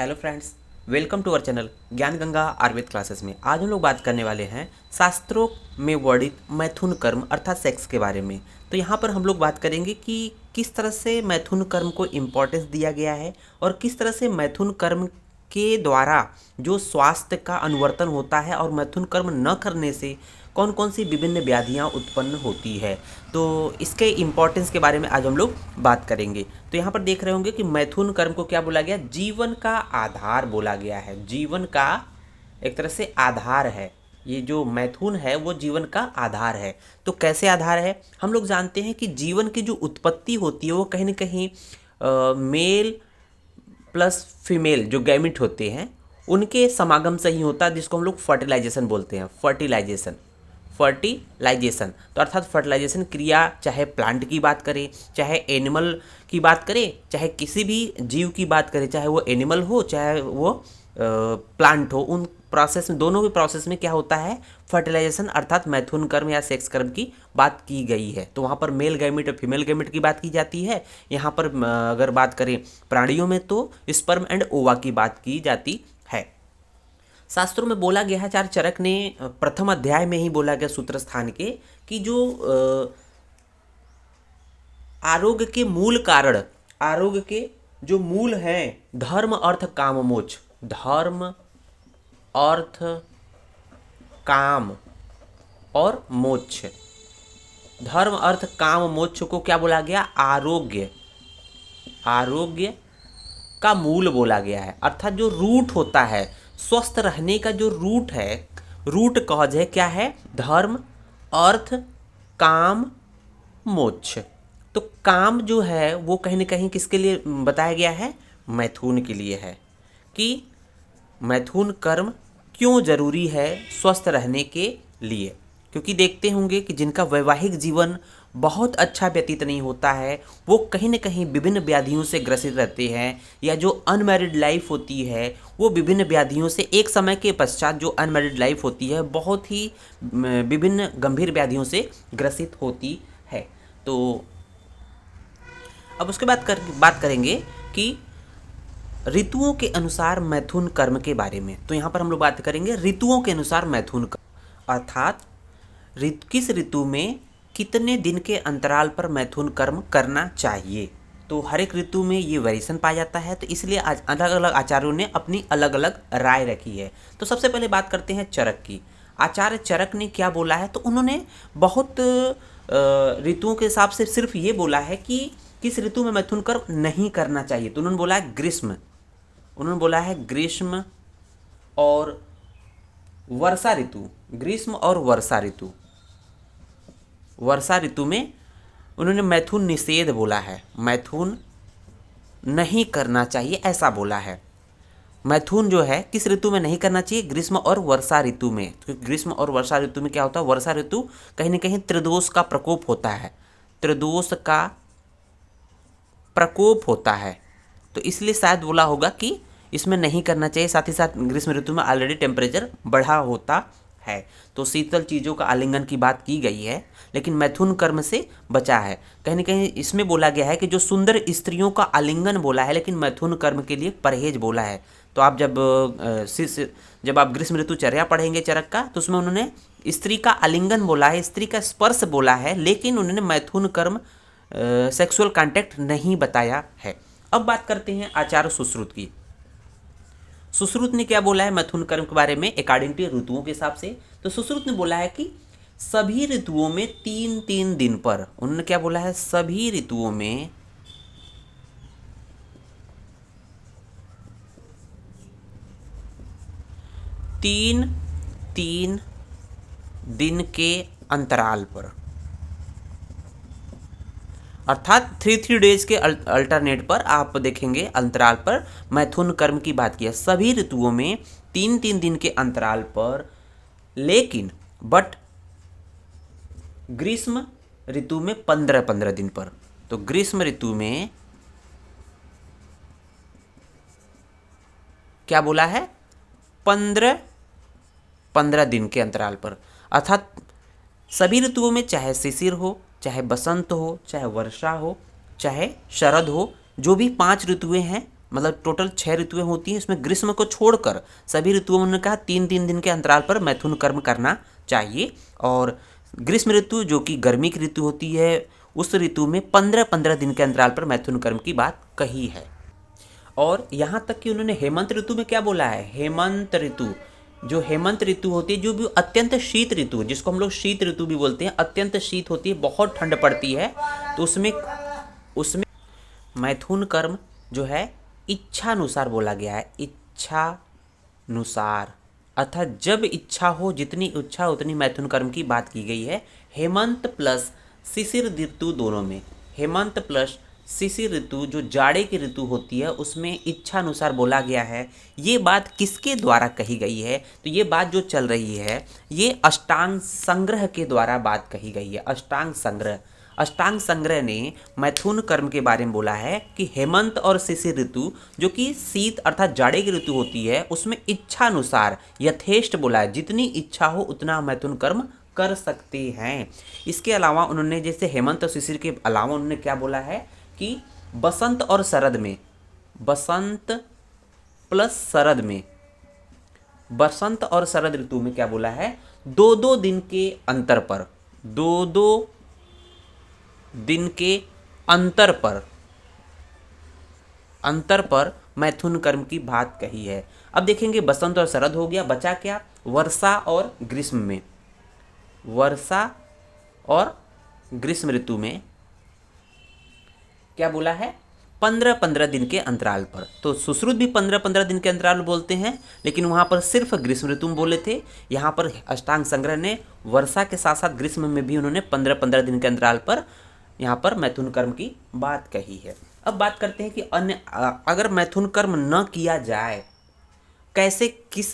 Hello friends, welcome to our channel Gyan Ganga Ayurveda classes में। आज हम लोग बात करने वाले हैं शास्त्रों में वर्णित मैथुन कर्म अर्थात सेक्स के बारे में। तो यहाँ पर हम लोग बात करेंगे कि किस तरह से मैथुन कर्म को इम्पोर्टेंस दिया गया है और किस तरह से मैथुन कर्म के द्वारा जो स्वास्थ्य का अनुवर्तन होता है और मैथुन कर्म न करने से कौन कौन सी विभिन्न व्याधियाँ उत्पन्न होती है। तो इसके इम्पोर्टेंस के बारे में आज हम लोग बात करेंगे। तो यहाँ पर देख रहे होंगे कि मैथुन कर्म को क्या बोला गया, जीवन का आधार बोला गया है। जीवन का एक तरह से आधार है, ये जो मैथुन है वो जीवन का आधार है। तो कैसे आधार है, हम लोग जानते हैं कि जीवन की जो उत्पत्ति होती है वो कहीं ना कहीं मेल प्लस फीमेल जो गैमिट होते हैं उनके समागम से ही होता है, जिसको हम लोग फर्टिलाइजेशन बोलते हैं। फर्टिलाइजेशन तो अर्थात फर्टिलाइजेशन क्रिया, चाहे प्लांट की बात करें, चाहे एनिमल की बात करें, चाहे किसी भी जीव की बात करें, चाहे वो एनिमल हो चाहे वो प्लांट हो, उन प्रोसेस में, दोनों भी प्रोसेस में क्या होता है, फर्टिलाइजेशन अर्थात मैथुन कर्म या सेक्स कर्म की बात की गई है। तो वहाँ पर मेल गैमिट और फीमेल गैमिट की बात की जाती है। यहाँ पर अगर बात करें प्राणियों में तो स्पर्म एंड ओवा की बात की जाती है। शास्त्रों में बोला गया है, आचार्य चरक ने प्रथम अध्याय में ही बोला गया सूत्र स्थान के, कि जो आरोग्य के मूल कारण, आरोग्य के जो मूल हैं, धर्म अर्थ काम मोक्ष, धर्म अर्थ काम और मोक्ष, धर्म अर्थ काम मोक्ष को क्या बोला गया, आरोग्य, आरोग्य का मूल बोला गया है। अर्थात जो रूट होता है, स्वस्थ रहने का जो रूट है, रूट कॉज है, क्या है, धर्म अर्थ काम मोक्ष। तो काम जो है वो कहीं ना कहीं किसके लिए बताया गया है, मैथुन के लिए है, कि मैथुन कर्म क्यों जरूरी है स्वस्थ रहने के लिए। क्योंकि देखते होंगे कि जिनका वैवाहिक जीवन बहुत अच्छा व्यतीत नहीं होता है वो कहीं न कहीं विभिन्न व्याधियों से ग्रसित रहते हैं, या जो अनमैरिड लाइफ होती है वो विभिन्न व्याधियों से, एक समय के पश्चात जो अनमैरिड लाइफ होती है बहुत ही विभिन्न गंभीर व्याधियों से ग्रसित होती है। तो अब उसके बाद बात करेंगे कि ऋतुओं के अनुसार मैथुन कर्म के बारे में। तो यहाँ पर हम लोग बात करेंगे ऋतुओं के अनुसार मैथुन कर्म, अर्थात किस ऋतु में कितने दिन के अंतराल पर मैथुन कर्म करना चाहिए। तो हर एक ऋतु में ये वेरिएशन पाया जाता है, तो इसलिए आज अलग अलग आचार्यों ने अपनी अलग अलग राय रखी है। तो सबसे पहले बात करते हैं चरक की। आचार्य चरक ने क्या बोला है, तो उन्होंने बहुत ऋतुओं के हिसाब से सिर्फ ये बोला है कि किस ऋतु में मैथुन कर्म नहीं करना चाहिए। तो उन्होंने बोला है ग्रीष्म, उन्होंने बोला है ग्रीष्म और वर्षा ऋतु, ग्रीष्म और वर्षा ऋतु, वर्षा ऋतु में उन्होंने मैथुन निषेध बोला है, मैथुन नहीं करना चाहिए ऐसा बोला है। मैथुन जो है किस ऋतु में नहीं करना चाहिए, ग्रीष्म और वर्षा ऋतु में। तो ग्रीष्म और वर्षा ऋतु में क्या होता है, वर्षा ऋतु कहीं ना कहीं त्रिदोष का प्रकोप होता है, त्रिदोष का प्रकोप होता है, तो इसलिए शायद बोला होगा कि इसमें नहीं करना चाहिए। साथ ही साथ ग्रीष्म ऋतु में ऑलरेडी टेम्परेचर बढ़ा होता है, तो शीतल चीज़ों का आलिंगन की बात की गई है, लेकिन मैथुन कर्म से बचा है। कहीं ना कहीं इसमें बोला गया है कि जो सुंदर स्त्रियों का आलिंगन बोला है, लेकिन मैथुन कर्म के लिए परहेज बोला है। तो आप जब आप ग्रीष्म ऋतुचर्या पढ़ेंगे चरक का, तो उसमें उन्होंने स्त्री का आलिंगन बोला है, स्त्री का स्पर्श बोला है, लेकिन उन्होंने मैथुन कर्म सेक्सुअल कॉन्टैक्ट नहीं बताया है। अब बात करते हैं आचार्य सुश्रुत की। सुश्रुत ने क्या बोला है मैथुन कर्म के बारे में अकॉर्डिंग टू ऋतुओं के हिसाब से। तो सुश्रुत ने बोला है कि सभी ऋतुओं में 3-3 दिन पर, उन्होंने क्या बोला है, सभी ऋतुओं में 3-3 दिन के अंतराल पर, अर्थात 3-3 डेज के अल्टरनेट पर आप देखेंगे अंतराल पर मैथुन कर्म की बात की है, सभी ऋतुओं में 3-3 दिन के अंतराल पर। लेकिन बट ग्रीष्म ऋतु में 15-15 दिन पर। तो ग्रीष्म ऋतु में क्या बोला है, 15-15 दिन के अंतराल पर, अर्थात सभी ऋतुओं में, चाहे शिशिर हो, चाहे बसंत हो, चाहे वर्षा हो, चाहे शरद हो, जो भी 5 ऋतुएं हैं मतलब टोटल 6 ऋतुएं होती हैं, इसमें ग्रीष्म को छोड़कर सभी ऋतुओं में उन्होंने कहा 3-3 दिन के अंतराल पर मैथुन कर्म करना चाहिए। और ग्रीष्म ऋतु जो कि गर्मी की ऋतु होती है, उस ऋतु में 15-15 दिन के अंतराल पर मैथुन कर्म की बात कही है। और यहाँ तक कि उन्होंने हेमंत ऋतु में क्या बोला है, हेमंत ऋतु, जो हेमंत ऋतु होती है, जो भी अत्यंत शीत ऋतु, जिसको हम लोग शीत ऋतु भी बोलते हैं, अत्यंत शीत होती है, बहुत ठंड पड़ती है, तो उसमें उसमें मैथुन कर्म जो है इच्छानुसार बोला गया है, इच्छानुसार, अर्थात जब इच्छा हो, जितनी इच्छा उतनी मैथुन कर्म की बात की गई है। हेमंत प्लस शिशिर ऋतु दोनों में, हेमंत प्लस शिशिर ऋतु जो जाड़े की ऋतु होती है, उसमें इच्छानुसार बोला गया है। ये बात किसके द्वारा कही गई है, तो ये बात जो चल रही है, ये अष्टांग संग्रह के द्वारा बात कही गई है। अष्टांग संग्रह, अष्टांग संग्रह ने मैथुन कर्म के बारे में बोला है कि हेमंत और शिशिर ऋतु जो कि शीत अर्थात जाड़े की ऋतु होती है, उसमें इच्छानुसार यथेष्ट बोला है, जितनी इच्छा हो उतना मैथुन कर्म कर सकते हैं। इसके अलावा उन्होंने जैसे हेमंत और शिशिर के अलावा उन्होंने क्या बोला है कि बसंत और शरद में, बसंत प्लस शरद में, बसंत और शरद ऋतु में क्या बोला है, 2-2 दिन के अंतर पर, 2-2 दिन के अंतर पर मैथुन कर्म की बात कही है। अब देखेंगे बसंत और शरद हो गया, बचा क्या, वर्षा और ग्रीष्म में, वर्षा और ग्रीष्म ऋतु में क्या बोला है, 15-15 दिन के अंतराल पर। तो सुश्रुत भी 15-15 दिन के अंतराल बोलते हैं, लेकिन वहाँ पर सिर्फ ग्रीष्म ऋतु में बोले थे। यहाँ पर अष्टांग संग्रह ने वर्षा के साथ साथ ग्रीष्म में भी उन्होंने 15-15 दिन के अंतराल पर यहाँ पर मैथुन कर्म की बात कही है। अब बात करते हैं कि अन्य अगर मैथुन कर्म न किया जाए, कैसे किस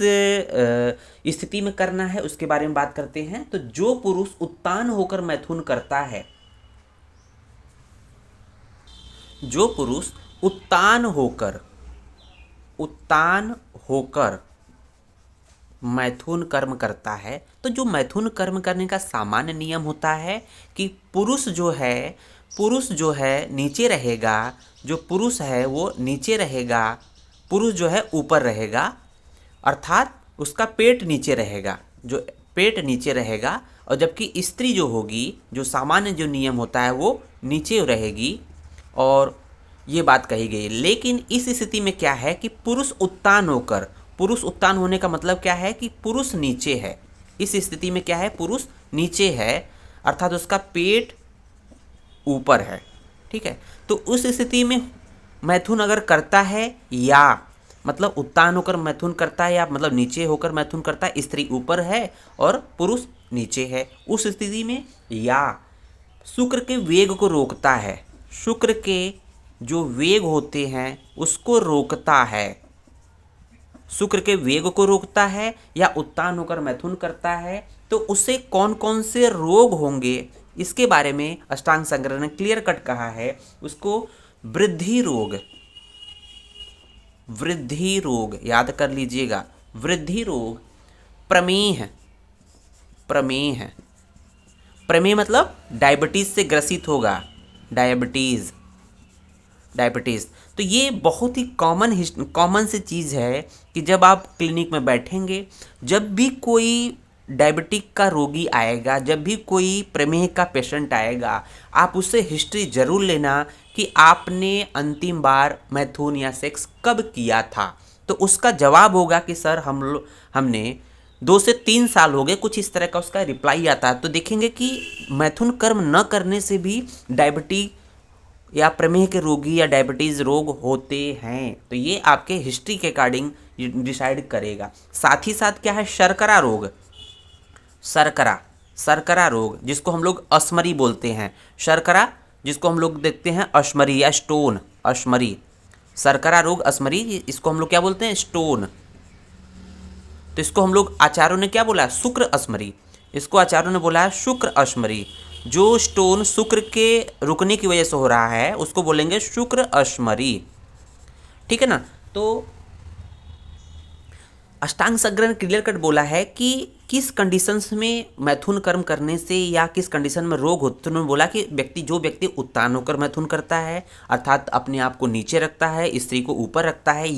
स्थिति में करना है, उसके बारे में बात करते हैं। तो जो पुरुष उत्तान होकर मैथुन करता है, जो पुरुष उत्तान होकर मैथुन कर्म करता है, तो जो मैथुन कर्म करने का सामान्य नियम होता है कि पुरुष जो है नीचे रहेगा, जो पुरुष है वो नीचे रहेगा, पुरुष जो है ऊपर रहेगा, अर्थात उसका पेट नीचे रहेगा, जो पेट नीचे रहेगा, और जबकि स्त्री जो होगी, जो सामान्य जो नियम होता है वो नीचे रहेगी, और ये बात कही गई। लेकिन इस स्थिति में क्या है कि पुरुष उत्तान होने का मतलब क्या है कि पुरुष नीचे है। इस स्थिति में क्या है, पुरुष नीचे है, अर्थात उसका पेट ऊपर है, ठीक है। तो उस स्थिति में मैथुन अगर करता है, या मतलब उत्तान होकर मैथुन करता है, या मतलब नीचे होकर मैथुन करता है, स्त्री ऊपर है और पुरुष नीचे है, उस स्थिति में या शुक्र के वेग को रोकता है, शुक्र के जो वेग होते हैं उसको रोकता है, शुक्र के वेग को रोकता है, या उत्तान होकर मैथुन करता है, तो उससे कौन कौन से रोग होंगे, इसके बारे में अष्टांग संग्रह ने क्लियर कट कहा है। उसको वृद्धि रोग याद कर लीजिएगा, वृद्धि रोग, प्रमेह मतलब डायबिटीज से ग्रसित होगा, डायबिटीज। तो ये बहुत ही कॉमन सी चीज़ है कि जब आप क्लिनिक में बैठेंगे, जब भी कोई डायबिटिक का रोगी आएगा, जब भी कोई प्रमेह का पेशेंट आएगा, आप उससे हिस्ट्री जरूर लेना कि आपने अंतिम बार मैथुन या सेक्स कब किया था। तो उसका जवाब होगा कि सर हमने 2 से 3 साल हो गए, कुछ इस तरह का उसका रिप्लाई आता है। तो देखेंगे कि मैथुन कर्म न करने से भी डायबिटीज या प्रमेह के रोगी या डायबिटीज़ रोग होते हैं। तो ये आपके हिस्ट्री के अकॉर्डिंग डिसाइड करेगा। साथ ही साथ क्या है, शर्करा रोग जिसको हम लोग अश्मरी बोलते हैं, शर्करा जिसको हम लोग देखते हैं अश्मरी या स्टोन, अश्मरी, शर्करा रोग अश्मरी, इसको हम लोग क्या बोलते हैं, स्टोन। तो इसको हम लोग आचार्यों ने क्या बोला है, शुक्र अश्मरी, इसको आचार्यों ने बोला है शुक्र अश्मरी। जो स्टोन शुक्र के रुकने की वजह से हो रहा है उसको बोलेंगे शुक्र अश्मरी, ठीक है ना। तो अष्टांग संग्रह ने क्लियर कट बोला है कि किस कंडीशंस में मैथुन कर्म करने से या किस कंडीशन में रोग होते, तो उन्होंने बोला कि जो व्यक्ति उत्तान होकर मैथुन करता है, अर्थात अपने आप को नीचे रखता है, स्त्री को ऊपर रखता है,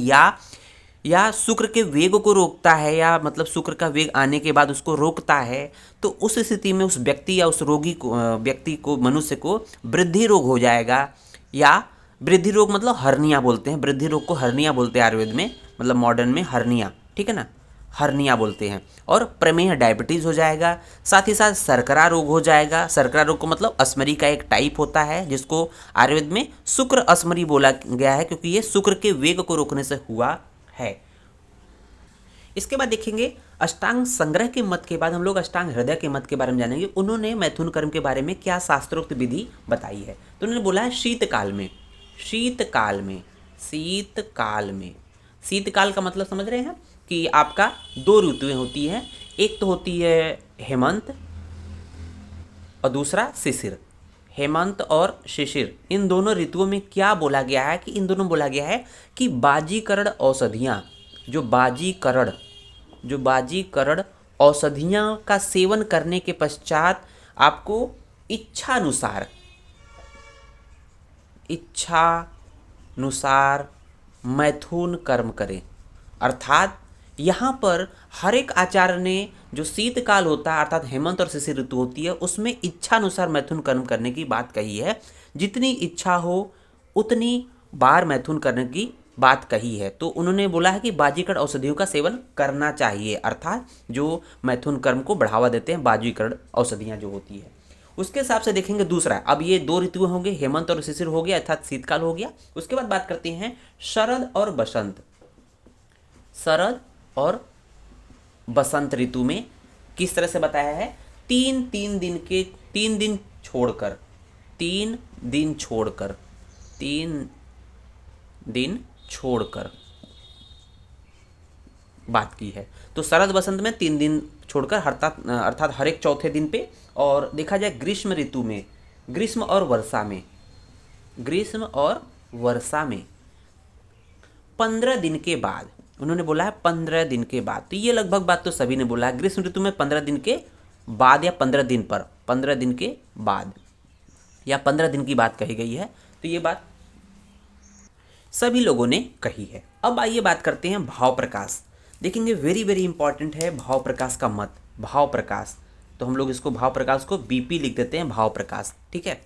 या शुक्र के वेग को रोकता है, या मतलब शुक्र का वेग आने के बाद उसको रोकता है, तो उस स्थिति में उस व्यक्ति या उस रोगी को व्यक्ति को मनुष्य को वृद्धि रोग हो जाएगा। या वृद्धि रोग मतलब हर्निया बोलते हैं, वृद्धि रोग को हर्निया बोलते हैं आयुर्वेद में, मतलब मॉडर्न में हर्निया, ठीक है ना, हर्निया बोलते हैं। और प्रमेह डायबिटीज़ हो जाएगा, साथ ही साथ शर्करा रोग हो जाएगा। शर्करा रोग को मतलब अस्मरी का एक टाइप होता है जिसको आयुर्वेद में शुक्र अस्मरी बोला गया है, क्योंकि ये शुक्र के वेग को रोकने से हुआ है। इसके बाद देखेंगे अष्टांग संग्रह के मत के बाद हम लोग अष्टांग हृदय के मत के बारे में जानेंगे। उन्होंने मैथुन कर्म के बारे में क्या शास्त्रोक्त विधि बताई है, तो उन्होंने बोला है शीतकाल में। शीतकाल में, शीतकाल में, शीतकाल का मतलब समझ रहे हैं कि आपका दो ऋतुएं होती हैं, एक तो होती है हेमंत और दूसरा शिशिर। हेमंत और शिशिर, इन दोनों ऋतुओं में क्या बोला गया है कि इन दोनों बोला गया है कि बाजीकरण औषधियाँ, जो बाजीकरण औषधियाँ का सेवन करने के पश्चात आपको इच्छानुसार मैथुन कर्म करें। अर्थात यहाँ पर हर एक आचार्य ने जो शीतकाल होता है अर्थात हेमंत और शिशिर ऋतु होती है उसमें इच्छानुसार मैथुन कर्म करने की बात कही है। जितनी इच्छा हो उतनी बार मैथुन करने की बात कही है। तो उन्होंने बोला है कि बाजीकरण औषधियों का सेवन करना चाहिए, अर्थात जो मैथुन कर्म को बढ़ावा देते हैं बाजीकरण औषधियाँ जो होती है। उसके हिसाब से देखेंगे दूसरा, अब ये दो ऋतुएं होंगे, हेमंत और शिशिर हो गया अर्थात शीतकाल हो गया। उसके बाद बात करते हैं शरद और बसंत। शरद और बसंत ऋतु में किस तरह से बताया है, तीन दिन छोड़कर बात की है। तो शरद बसंत में 3 दिन छोड़कर अर्थात हर एक चौथे दिन पे। और देखा जाए ग्रीष्म ऋतु में, ग्रीष्म और वर्षा में 15 दिन के बाद, उन्होंने बोला है 15 दिन के बाद। तो ये लगभग बात तो सभी ने बोला है, ग्रीष्म ऋतु में 15 दिन के बाद या 15 दिन पर, 15 दिन के बाद या 15 दिन की बात कही गई है। तो ये बात सभी लोगों ने कही है। अब आइए बात करते हैं भाव प्रकाश। देखेंगे वेरी वेरी इंपॉर्टेंट है भाव प्रकाश का मत। भाव प्रकाश, तो हम लोग इसको भाव प्रकाश को बीपी लिख देते हैं, भाव प्रकाश, ठीक है।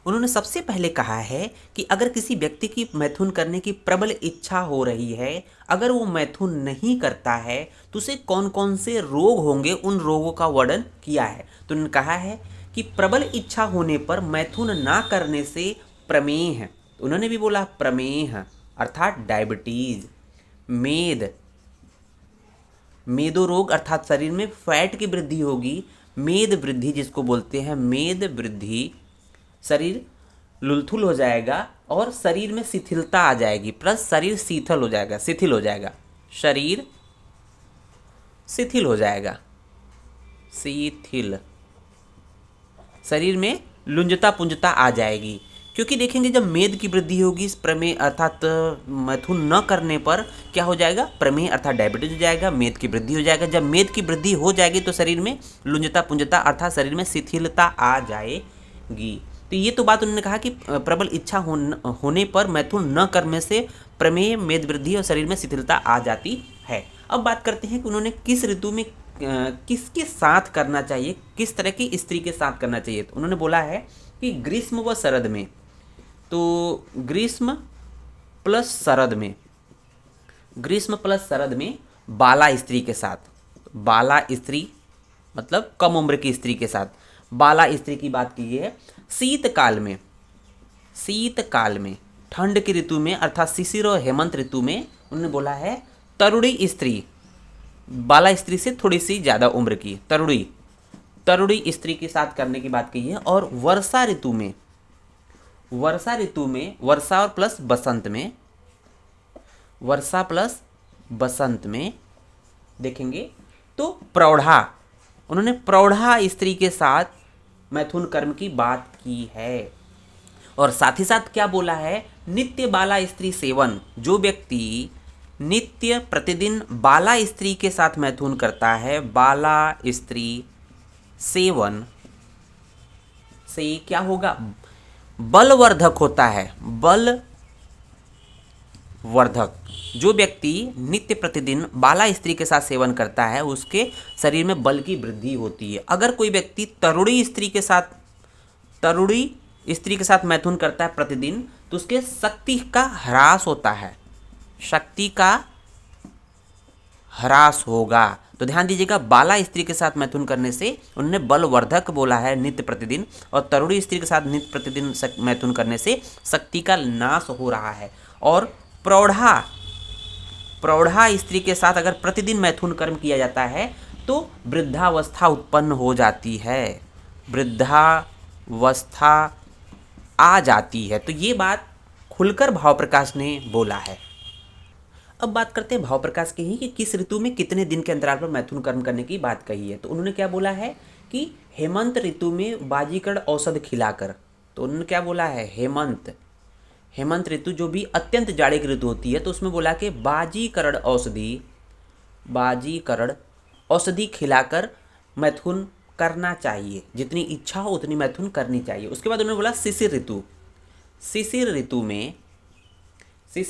उन्होंने सबसे पहले कहा है कि अगर किसी व्यक्ति की मैथुन करने की प्रबल इच्छा हो रही है, अगर वो मैथुन नहीं करता है तो उसे कौन कौन से रोग होंगे, उन रोगों का वर्णन किया है। तो उन्होंने कहा है कि प्रबल इच्छा होने पर मैथुन ना करने से प्रमेह, उन्होंने भी बोला प्रमेह अर्थात डायबिटीज, मेदो रोग अर्थात शरीर में फैट की वृद्धि होगी, मेद वृद्धि जिसको बोलते हैं मेद वृद्धि, शरीर लुलथुल हो जाएगा और शरीर में शिथिलता आ जाएगी, प्लस शरीर शिथिल हो जाएगा, शरीर शिथिल हो जाएगा, शरीर में लुंजता पुंजता आ जाएगी। क्योंकि देखेंगे जब मेद की वृद्धि होगी इस प्रमेह अर्थात मैथुन न करने पर क्या हो जाएगा, प्रमेह अर्थात डायबिटीज हो जाएगा, मेद की वृद्धि हो जाएगा। जब मेद की वृद्धि हो जाएगी तो शरीर में लुंजता पुंजता अर्थात शरीर में शिथिलता आ जाएगी। तो ये तो बात उन्होंने कहा कि प्रबल इच्छा होने पर मैथुन न करने से प्रमेह, मेद वृद्धि और शरीर में शिथिलता आ जाती है। अब बात करते हैं कि उन्होंने किस ऋतु में किसके साथ करना चाहिए, किस तरह की स्त्री के साथ करना चाहिए। तो उन्होंने बोला है कि ग्रीष्म व शरद में, तो ग्रीष्म प्लस शरद में बाला स्त्री के साथ, बाला स्त्री मतलब कम उम्र की स्त्री के साथ बाला स्त्री की बात की है। शीतकाल में ठंड की ऋतु में अर्थात शिशिर और हेमंत ऋतु में उन्होंने बोला है तरुणी स्त्री, बाला स्त्री से थोड़ी सी ज़्यादा उम्र की तरुणी स्त्री के साथ करने की बात की है। और वर्षा ऋतु में वर्षा और प्लस बसंत में देखेंगे तो उन्होंने प्रौढ़ा स्त्री के साथ मैथुन कर्म की बात की है। और साथ ही साथ क्या बोला है, नित्य बाला स्त्री सेवन, जो व्यक्ति नित्य प्रतिदिन बाला स्त्री के साथ मैथुन करता है, बाला स्त्री सेवन से क्या होगा, बलवर्धक होता है, बलवर्धक। जो व्यक्ति नित्य प्रतिदिन बाला स्त्री के साथ सेवन करता है उसके शरीर में बल की वृद्धि होती है। अगर कोई व्यक्ति तरुणी स्त्री के साथ मैथुन करता है प्रतिदिन तो उसके शक्ति का ह्रास होता है, शक्ति का ह्रास होगा। तो ध्यान दीजिएगा, बाला स्त्री के साथ मैथुन करने से उन्होंने बलवर्धक बोला है नित्य प्रतिदिन, और तरुणी स्त्री के साथ नित्य प्रतिदिन मैथुन करने से शक्ति का नाश हो रहा है। और प्रौढ़ा स्त्री के साथ अगर प्रतिदिन मैथुन कर्म किया जाता है तो वृद्धावस्था उत्पन्न हो जाती है, वृद्धावस्था आ जाती है। तो ये बात खुलकर भाव प्रकाश ने बोला है। अब बात करते हैं भाव प्रकाश की ही कि किस ऋतु में कितने दिन के अंतराल पर मैथुन कर्म करने की बात कही है। तो उन्होंने क्या बोला है कि हेमंत ऋतु में बाजीकरण औषध खिलाकर। तो उन्होंने क्या बोला है, हेमंत ऋतु जो भी अत्यंत जाड़े की ऋतु होती है तो उसमें बोला कि बाजीकरण औषधि खिलाकर मैथुन करना चाहिए, जितनी इच्छा हो उतनी मैथुन करनी चाहिए। उसके बाद उन्होंने बोला शिशिर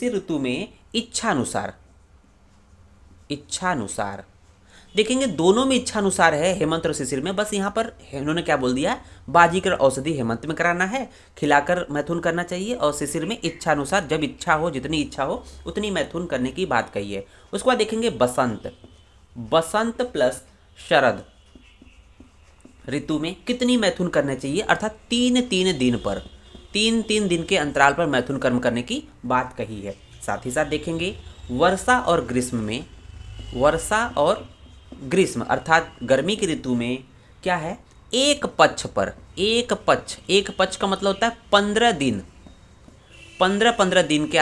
ऋतु में इच्छानुसार देखेंगे, दोनों में इच्छानुसार है, हेमंत और शिशिर में। बस यहाँ पर उन्होंने क्या बोल दिया, बाजीकर औषधि हेमंत में कराना है, खिलाकर मैथुन करना चाहिए, और शिशिर में इच्छानुसार, जब इच्छा हो, जितनी इच्छा हो उतनी मैथुन करने की बात कही है। उसके बाद देखेंगे बसंत प्लस शरद ऋतु में कितनी मैथुन करना चाहिए, अर्थात 3 दिन के अंतराल पर मैथुन कर्म करने की बात कही है। साथ ही साथ देखेंगे वर्षा और ग्रीष्म अर्थात गर्मी की ऋतु में क्या है, एक पक्ष का मतलब होता है 15 दिन, 15 दिन के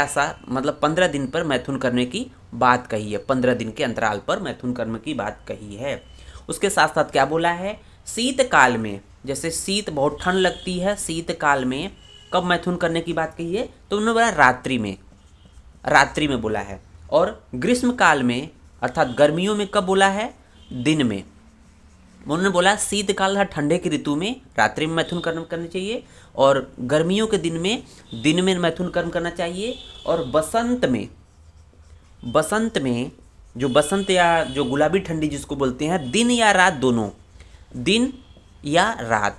मतलब 15 दिन पर मैथुन करने की बात कही है, 15 दिन के अंतराल पर मैथुन कर्म की बात कही है। उसके साथ साथ क्या बोला है, शीतकाल में, जैसे शीत बहुत ठंड लगती है, शीतकाल में कब मैथुन करने की बात कही है, तो उन्होंने बोला रात्रि में बोला है। और ग्रीष्म काल में अर्थात गर्मियों में कब बोला है, दिन में। उन्होंने बोला शीतकाल है ठंडे की ऋतु में रात्रि में मैथुन कर्म करना चाहिए, और गर्मियों के दिन में मैथुन कर्म करना चाहिए। और बसंत में जो बसंत या जो गुलाबी ठंडी जिसको बोलते हैं, दिन या रात दोनों, दिन या रात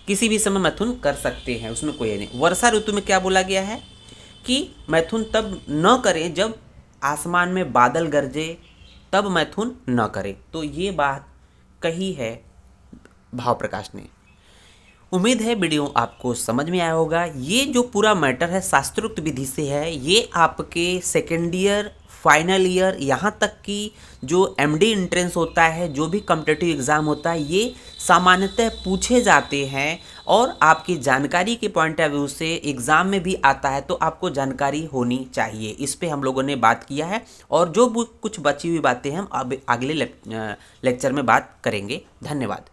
किसी भी समय मैथुन कर सकते हैं, उसमें कोई नहीं। वर्षा ऋतु में क्या बोला गया है कि मैथुन तब न करें जब आसमान में बादल गरजे, तब मैथुन न करें। तो ये बात कही है भाव प्रकाश ने। उम्मीद है वीडियो आपको समझ में आया होगा। ये जो पूरा मैटर है शास्त्रोक्त विधि से है, ये आपके सेकेंड ईयर, फाइनल ईयर, यहाँ तक कि जो एमडी एंट्रेंस होता है, जो भी कॉम्पिटिटिव एग्ज़ाम होता है, ये सामान्यतः पूछे जाते हैं और आपकी जानकारी के पॉइंट ऑफ व्यू से एग्ज़ाम में भी आता है, तो आपको जानकारी होनी चाहिए। इस पे हम लोगों ने बात किया है, और जो कुछ बची हुई बातें हम अब अगले लेक्चर में बात करेंगे। धन्यवाद।